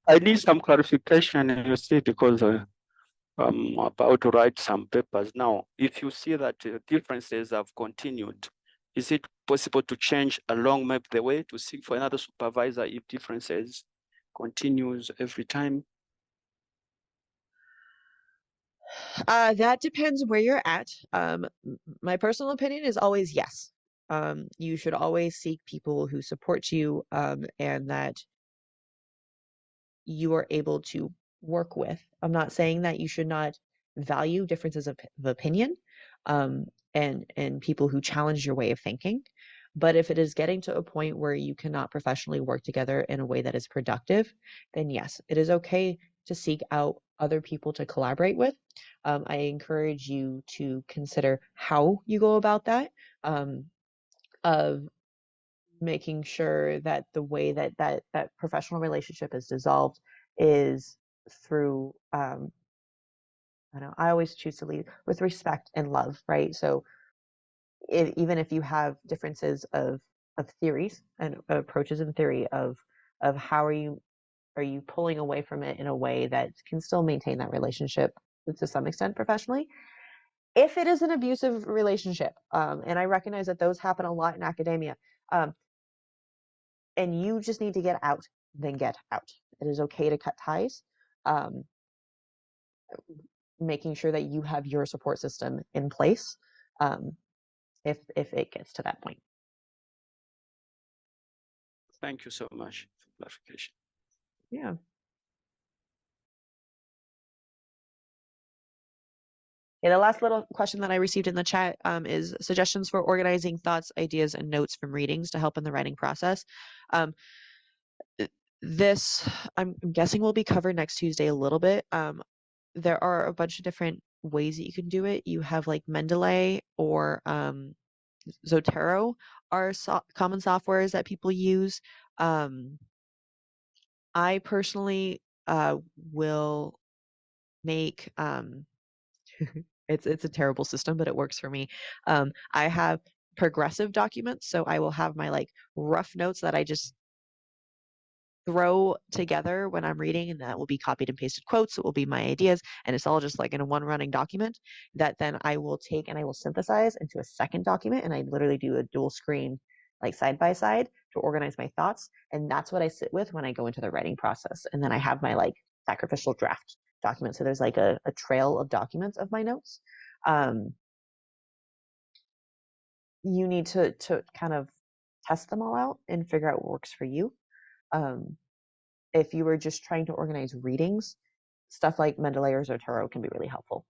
I need some clarification, you see, because I'm about to write some papers now. If you see that differences have continued, is it possible to change along maybe the way to seek for another supervisor if differences continues every time? That depends where you're at. My personal opinion is always yes. You should always seek people who support you, and that you are able to work with. I'm not saying that you should not value differences of opinion, and people who challenge your way of thinking. But if it is getting to a point where you cannot professionally work together in a way that is productive, then yes, it is okay to seek out other people to collaborate with. I encourage you to consider how you go about that, of making sure that the way that professional relationship is dissolved is through I don't know, I always choose to lead with respect and love, right? So even if you have differences of theories and approaches in theory of how are you pulling away from it in a way that can still maintain that relationship to some extent professionally. If it is an abusive relationship, and I recognize that those happen a lot in academia, um, and you just need to get out, then get out. It is okay to cut ties. Um, Making sure that you have your support system in place, if it gets to that point. Thank you so much for clarification. Yeah. Yeah, the last little question that I received in the chat is suggestions for organizing thoughts, ideas, and notes from readings to help in the writing process. This, I'm guessing, will be covered next Tuesday a little bit. There are a bunch of different ways that you can do it. You have like Mendeley or Zotero are common softwares that people use. I personally will make it's a terrible system, but it works for me. I have progressive documents, so I will have my like rough notes that I just throw together when I'm reading, and that will be copied and pasted quotes. It will be my ideas, and it's all just like in a one running document that then I will take and I will synthesize into a second document, and I literally do a dual screen like side by side to organize my thoughts, and that's what I sit with when I go into the writing process. And then I have my like sacrificial draft document, so there's like a trail of documents of my notes. You need to kind of test them all out and figure out what works for you. If you were just trying to organize readings, stuff like Mendeley or Zotero can be really helpful.